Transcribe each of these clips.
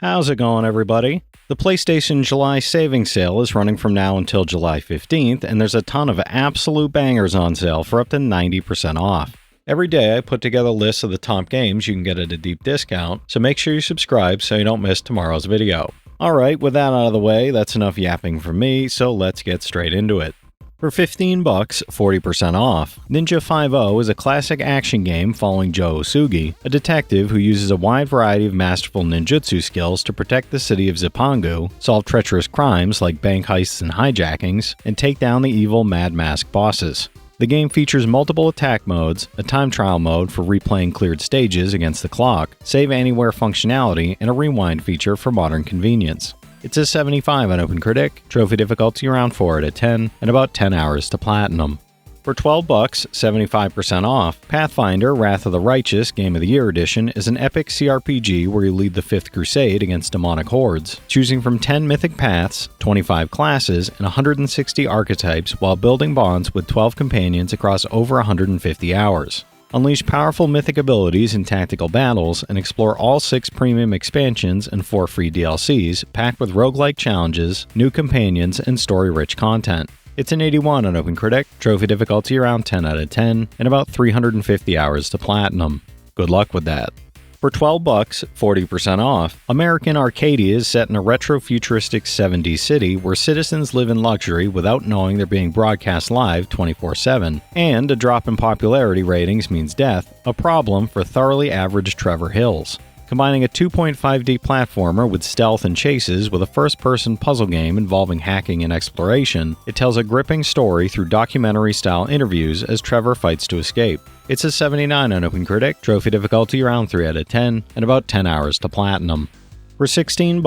How's it going, everybody? The PlayStation July savings sale is running from now until July 15th, and there's a ton of absolute bangers on sale for up to 90% off. Every day I put together lists of the top games you can get at a deep discount, so make sure you subscribe so you don't miss tomorrow's video. Alright, with that out of the way, that's enough yapping from me, so let's get straight into it. For $15, 40% off, Ninja 5-0 is a classic action game following Joe Osugi, a detective who uses a wide variety of masterful ninjutsu skills to protect the city of Zipangu, solve treacherous crimes like bank heists and hijackings, and take down the evil Mad Mask bosses. The game features multiple attack modes, a time trial mode for replaying cleared stages against the clock, save anywhere functionality, and a rewind feature for modern convenience. It's a 75 on OpenCritic, trophy difficulty around 4 out of 10, and about 10 hours to platinum. For $12, 75% off, Pathfinder Wrath of the Righteous Game of the Year Edition is an epic CRPG where you lead the 5th Crusade against demonic hordes, choosing from 10 mythic paths, 25 classes, and 160 archetypes while building bonds with 12 companions across over 150 hours. Unleash powerful mythic abilities in tactical battles and explore all 6 premium expansions and 4 free DLCs packed with roguelike challenges, new companions, and story-rich content. It's an 81 on OpenCritic, trophy difficulty around 10 out of 10, and about 350 hours to platinum. Good luck with that. For $12, 40% off, American Arcadia is set in a retro-futuristic 70s city where citizens live in luxury without knowing they're being broadcast live 24/7, and a drop in popularity ratings means death, a problem for thoroughly average Trevor Hills. Combining a 2.5D platformer with stealth and chases with a first-person puzzle game involving hacking and exploration, it tells a gripping story through documentary-style interviews as Trevor fights to escape. It's a 79 on OpenCritic, trophy difficulty around 3 out of 10, and about 10 hours to platinum. For $16,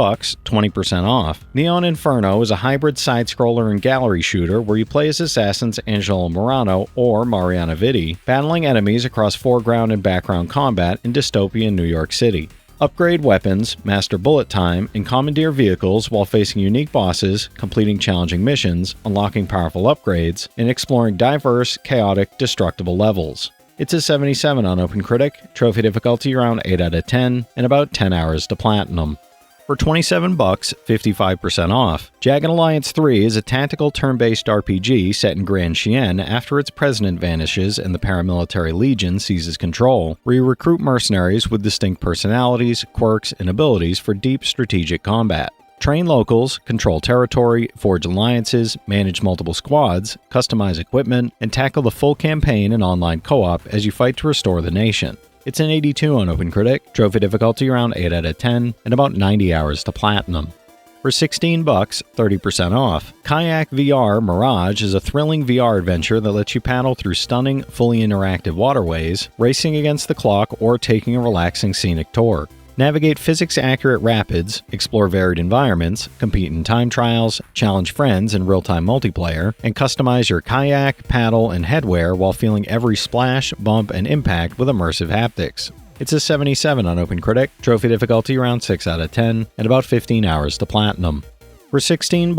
20% off, Neon Inferno is a hybrid side-scroller and gallery shooter where you play as assassins Angelo Morano or Mariana Vitti, battling enemies across foreground and background combat in dystopian New York City. Upgrade weapons, master bullet time, and commandeer vehicles while facing unique bosses, completing challenging missions, unlocking powerful upgrades, and exploring diverse, chaotic, destructible levels. It's a 77 on OpenCritic, trophy difficulty around 8 out of 10, and about 10 hours to platinum. For $27, 55% off, Jagged Alliance 3 is a tactical turn-based RPG set in Grand Chien after its president vanishes and the paramilitary legion seizes control, where you recruit mercenaries with distinct personalities, quirks, and abilities for deep strategic combat. Train locals, control territory, forge alliances, manage multiple squads, customize equipment, and tackle the full campaign and online co-op as you fight to restore the nation. It's an 82 on OpenCritic, trophy difficulty around 8 out of 10, and about 90 hours to platinum. For $16, 30% off, Kayak VR Mirage is a thrilling VR adventure that lets you paddle through stunning, fully interactive waterways, racing against the clock or taking a relaxing scenic tour. Navigate physics-accurate rapids, explore varied environments, compete in time trials, challenge friends in real-time multiplayer, and customize your kayak, paddle, and headwear while feeling every splash, bump, and impact with immersive haptics. It's a 77 on OpenCritic, trophy difficulty around 6 out of 10, and about 15 hours to platinum. For $16,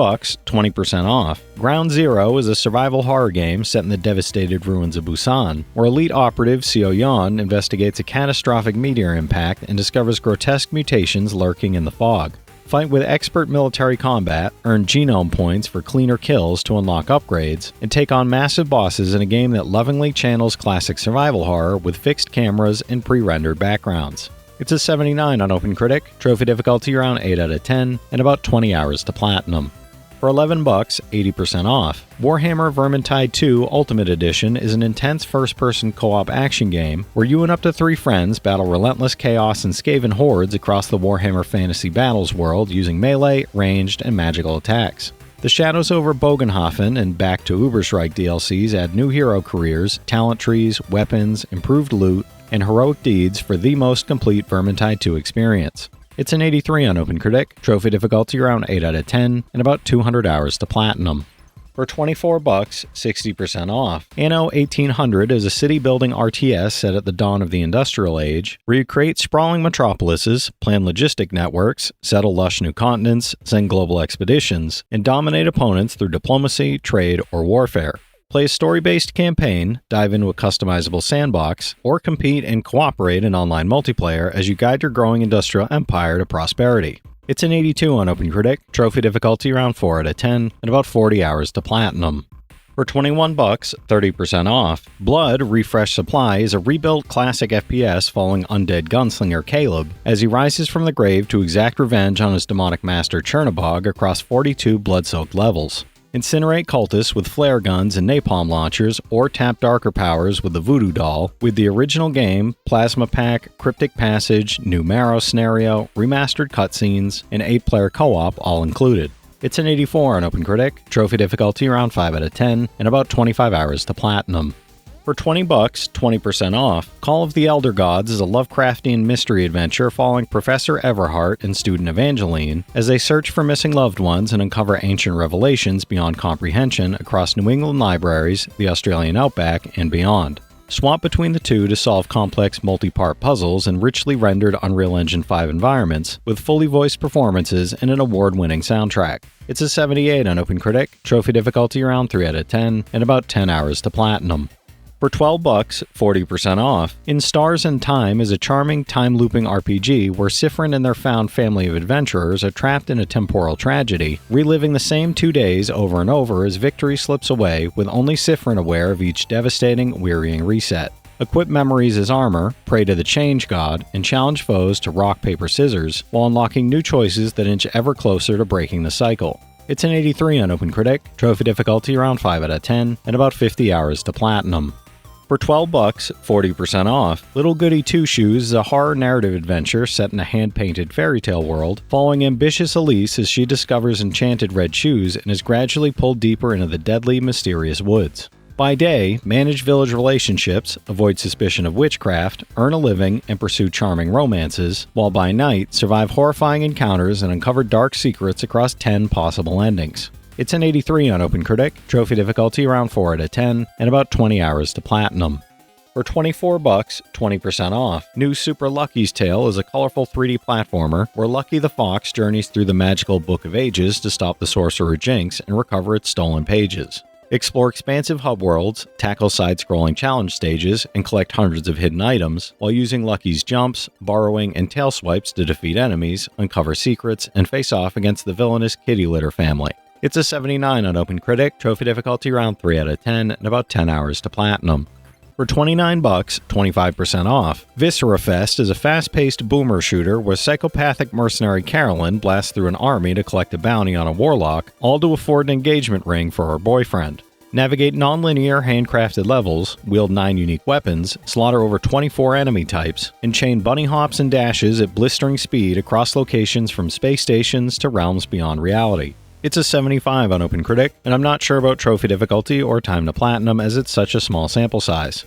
20% off, Ground Zero is a survival horror game set in the devastated ruins of Busan, where elite operative Yohane investigates a catastrophic meteor impact and discovers grotesque mutations lurking in the fog. Fight with expert military combat, earn genome points for cleaner kills to unlock upgrades, and take on massive bosses in a game that lovingly channels classic survival horror with fixed cameras and pre-rendered backgrounds. It's a 79 on OpenCritic, trophy difficulty around 8 out of 10, and about 20 hours to platinum. For $11, 80% off, Warhammer Vermintide 2 Ultimate Edition is an intense first-person co-op action game where you and up to 3 friends battle relentless chaos and Skaven hordes across the Warhammer Fantasy Battles world using melee, ranged, and magical attacks. The Shadows over Bogenhofen and Back to Uberstrike DLCs add new hero careers, talent trees, weapons, improved loot, and heroic deeds for the most complete Vermintide 2 experience. It's an 83 on OpenCritic, trophy difficulty around 8 out of 10, and about 200 hours to platinum. For $24, 60% off, Anno 1800 is a city-building RTS set at the dawn of the Industrial Age, where you create sprawling metropolises, plan logistic networks, settle lush new continents, send global expeditions, and dominate opponents through diplomacy, trade, or warfare. Play a story-based campaign, dive into a customizable sandbox, or compete and cooperate in online multiplayer as you guide your growing industrial empire to prosperity. It's an 82 on OpenCritic, trophy difficulty around 4 out of 10, and about 40 hours to platinum. For $21, 30% off, Blood Refresh Supply is a rebuilt classic FPS following undead gunslinger Caleb as he rises from the grave to exact revenge on his demonic master Chernobog across 42 blood-soaked levels. Incinerate cultists with flare guns and napalm launchers, or tap darker powers with the Voodoo Doll, with the original game, Plasma Pack, Cryptic Passage, new Marrow scenario, remastered cutscenes, and 8-player co-op all included. It's an 84 on OpenCritic, trophy difficulty around 5 out of 10, and about 25 hours to platinum. For $20, 20% off, Call of the Elder Gods is a Lovecraftian mystery adventure following Professor Everhart and student Evangeline as they search for missing loved ones and uncover ancient revelations beyond comprehension across New England libraries, the Australian outback, and beyond. Swap between the two to solve complex multi-part puzzles in richly rendered Unreal Engine 5 environments with fully voiced performances and an award-winning soundtrack. It's a 78 on OpenCritic, trophy difficulty around 3 out of 10, and about 10 hours to platinum. For $12, 40% off, In Stars and Time is a charming time-looping RPG where Siffrin and their found family of adventurers are trapped in a temporal tragedy, reliving the same 2 days over and over as victory slips away with only Siffrin aware of each devastating, wearying reset. Equip memories as armor, pray to the Change God, and challenge foes to rock, paper, scissors, while unlocking new choices that inch ever closer to breaking the cycle. It's an 83 on OpenCritic, trophy difficulty around 5 out of 10, and about 50 hours to platinum. For $12, 40% off, Little Goody Two Shoes is a horror narrative adventure set in a hand-painted fairy tale world, following ambitious Elise as she discovers enchanted red shoes and is gradually pulled deeper into the deadly, mysterious woods. By day, manage village relationships, avoid suspicion of witchcraft, earn a living, and pursue charming romances, while by night, survive horrifying encounters and uncover dark secrets across 10 possible endings. It's an 83 on OpenCritic, trophy difficulty around 4 out of 10, and about 20 hours to platinum. For $24, 20% off, new Super Lucky's Tale is a colorful 3D platformer where Lucky the Fox journeys through the magical Book of Ages to stop the sorcerer Jinx and recover its stolen pages. Explore expansive hub worlds, tackle side-scrolling challenge stages, and collect hundreds of hidden items, while using Lucky's jumps, borrowing, and tail swipes to defeat enemies, uncover secrets, and face off against the villainous Kitty Litter family. It's a 79 on OpenCritic, trophy difficulty around 3 out of 10, and about 10 hours to platinum. For $29, 25% off, Viscerafest is a fast-paced boomer shooter where psychopathic mercenary Carolyn blasts through an army to collect a bounty on a warlock, all to afford an engagement ring for her boyfriend. Navigate non-linear handcrafted levels, wield 9 unique weapons, slaughter over 24 enemy types, and chain bunny hops and dashes at blistering speed across locations from space stations to realms beyond reality. It's a 75 on OpenCritic, and I'm not sure about trophy difficulty or time to platinum as it's such a small sample size.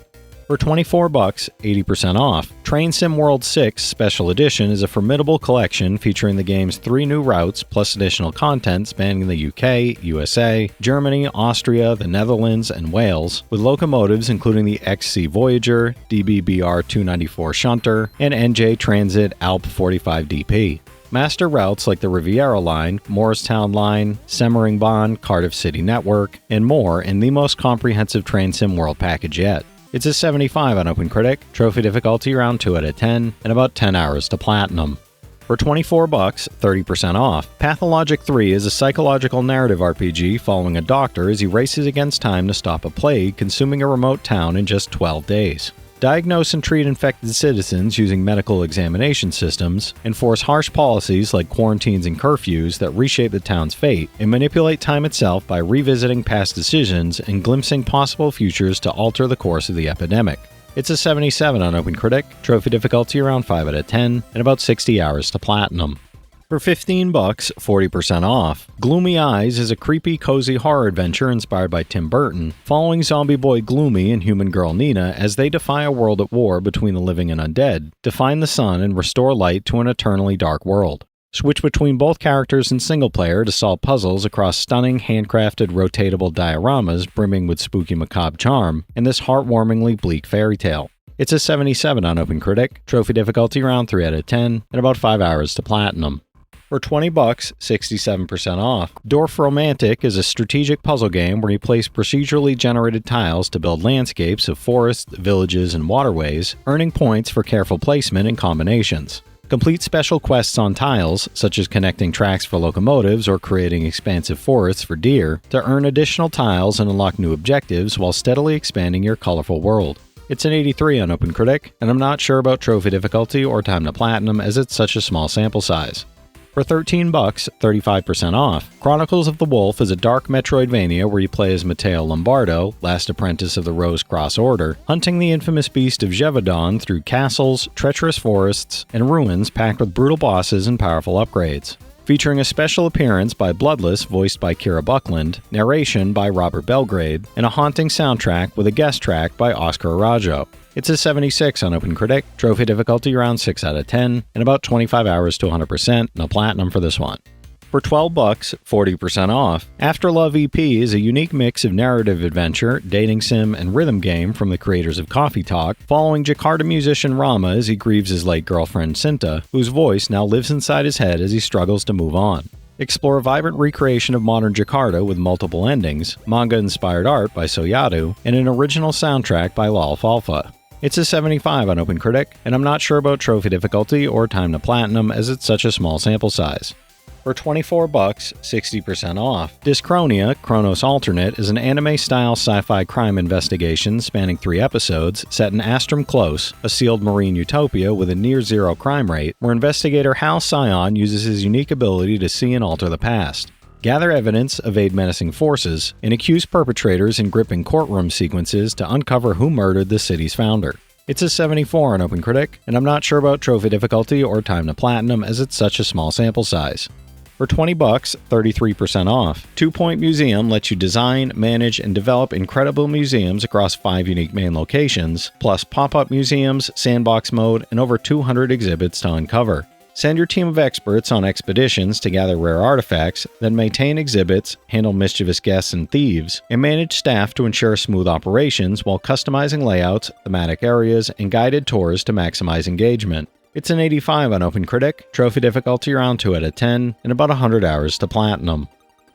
For $24, 80% off, Train Sim World 6 Special Edition is a formidable collection featuring the game's 3 new routes plus additional content spanning the UK, USA, Germany, Austria, the Netherlands, and Wales, with locomotives including the XC Voyager, DBBR 294 Shunter, and NJ Transit Alp 45DP. Master routes like the Riviera Line, Morristown Line, Semmeringbahn, Cardiff City Network, and more in the most comprehensive Train Sim World package yet. It's a 75 on OpenCritic, trophy difficulty around 2 out of 10, and about 10 hours to platinum. For $24, 30% off, Pathologic 3 is a psychological narrative RPG following a doctor as he races against time to stop a plague consuming a remote town in just 12 days. Diagnose and treat infected citizens using medical examination systems, enforce harsh policies like quarantines and curfews that reshape the town's fate, and manipulate time itself by revisiting past decisions and glimpsing possible futures to alter the course of the epidemic. It's a 77 on OpenCritic, trophy difficulty around 5 out of 10, and about 60 hours to platinum. For $15, 40% off, Gloomy Eyes is a creepy, cozy horror adventure inspired by Tim Burton, following zombie boy Gloomy and human girl Nina as they defy a world at war between the living and undead, to find the sun and restore light to an eternally dark world. Switch between both characters in single player to solve puzzles across stunning, handcrafted, rotatable dioramas brimming with spooky macabre charm, in this heartwarmingly bleak fairy tale. It's a 77 on OpenCritic, trophy difficulty around 3 out of 10, and about 5 hours to platinum. For 20 bucks, 67% off. Dorfromantik is a strategic puzzle game where you place procedurally generated tiles to build landscapes of forests, villages, and waterways, earning points for careful placement and combinations. Complete special quests on tiles, such as connecting tracks for locomotives or creating expansive forests for deer, to earn additional tiles and unlock new objectives while steadily expanding your colorful world. It's an 83 on OpenCritic, and I'm not sure about trophy difficulty or time to platinum as it's such a small sample size. For 13 bucks, 35% off. Chronicles of the Wolf is a dark Metroidvania where you play as Matteo Lombardo, last apprentice of the Rose Cross Order, hunting the infamous beast of Gévaudan through castles, treacherous forests, and ruins packed with brutal bosses and powerful upgrades. Featuring a special appearance by Bloodless, voiced by Kira Buckland, narration by Robert Belgrade, and a haunting soundtrack with a guest track by Oscar Arajo. It's a 76 on OpenCritic, trophy difficulty around 6 out of 10, and about 25 hours to 100%, no platinum for this one. For 12 bucks, 40% off. Afterlove EP is a unique mix of narrative adventure, dating sim, and rhythm game from the creators of Coffee Talk, following Jakarta musician Rama as he grieves his late girlfriend Sinta, whose voice now lives inside his head as he struggles to move on. Explore a vibrant recreation of modern Jakarta with multiple endings, manga-inspired art by Soyadu, and an original soundtrack by Lalfalfa. It's a 75 on OpenCritic, and I'm not sure about trophy difficulty or time to platinum as it's such a small sample size. For 24 bucks, 60% off. Dyschronia, Chronos Alternate is an anime-style sci-fi crime investigation spanning 3 episodes set in Astrum Close, a sealed marine utopia with a near-zero crime rate, where investigator Hal Scion uses his unique ability to see and alter the past. Gather evidence, evade menacing forces, and accuse perpetrators in gripping courtroom sequences to uncover who murdered the city's founder. It's a 74 on OpenCritic, and I'm not sure about trophy difficulty or time to platinum as it's such a small sample size. For 20 bucks, 33% off. 2 Point Museum lets you design, manage, and develop incredible museums across 5 unique main locations, plus pop-up museums, sandbox mode, and over 200 exhibits to uncover. Send your team of experts on expeditions to gather rare artifacts, then maintain exhibits, handle mischievous guests and thieves, and manage staff to ensure smooth operations while customizing layouts, thematic areas, and guided tours to maximize engagement. It's an 85 on OpenCritic, trophy difficulty around 2 out of 10, and about 100 hours to platinum.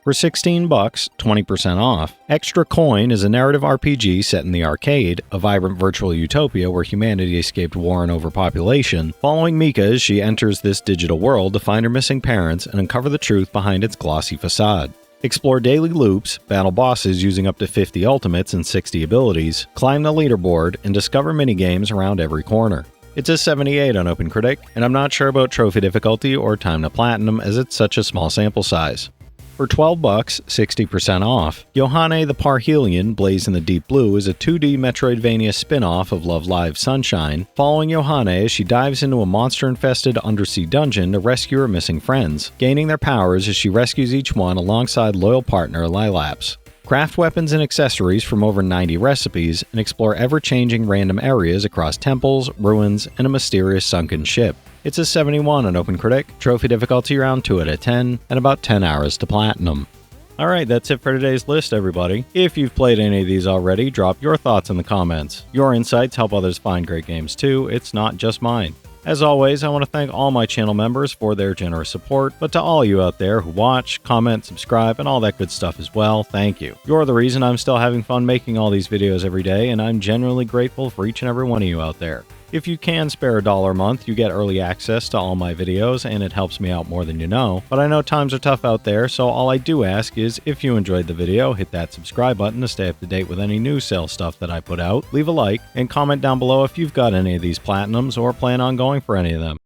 For 16 bucks, 20% off. Extra Coin is a narrative RPG set in the arcade, a vibrant virtual utopia where humanity escaped war and overpopulation, following Mika as she enters this digital world to find her missing parents and uncover the truth behind its glossy facade. Explore daily loops, battle bosses using up to 50 ultimates and 60 abilities, climb the leaderboard, and discover minigames around every corner. It's a 78 on OpenCritic, and I'm not sure about trophy difficulty or time to platinum as it's such a small sample size. For 12 bucks, 60% off. Yohane the Parhelion, Blaze in the Deep Blue is a 2D Metroidvania spin-off of Love Live Sunshine, following Yohane as she dives into a monster-infested undersea dungeon to rescue her missing friends, gaining their powers as she rescues each one alongside loyal partner Lilaps. Craft weapons and accessories from over 90 recipes, and explore ever-changing random areas across temples, ruins, and a mysterious sunken ship. It's a 71 on OpenCritic, trophy difficulty around 2 out of 10, and about 10 hours to platinum. Alright, that's it for today's list, everybody. If you've played any of these already, drop your thoughts in the comments. Your insights help others find great games too, it's not just mine. As always, I want to thank all my channel members for their generous support, but to all you out there who watch, comment, subscribe, and all that good stuff as well, thank you. You're the reason I'm still having fun making all these videos every day, and I'm genuinely grateful for each and every one of you out there. If you can spare $1 a month, you get early access to all my videos, and it helps me out more than you know. But I know times are tough out there, so all I do ask is, if you enjoyed the video, hit that subscribe button to stay up to date with any new sale stuff that I put out, leave a like, and comment down below if you've got any of these platinums or plan on going for any of them.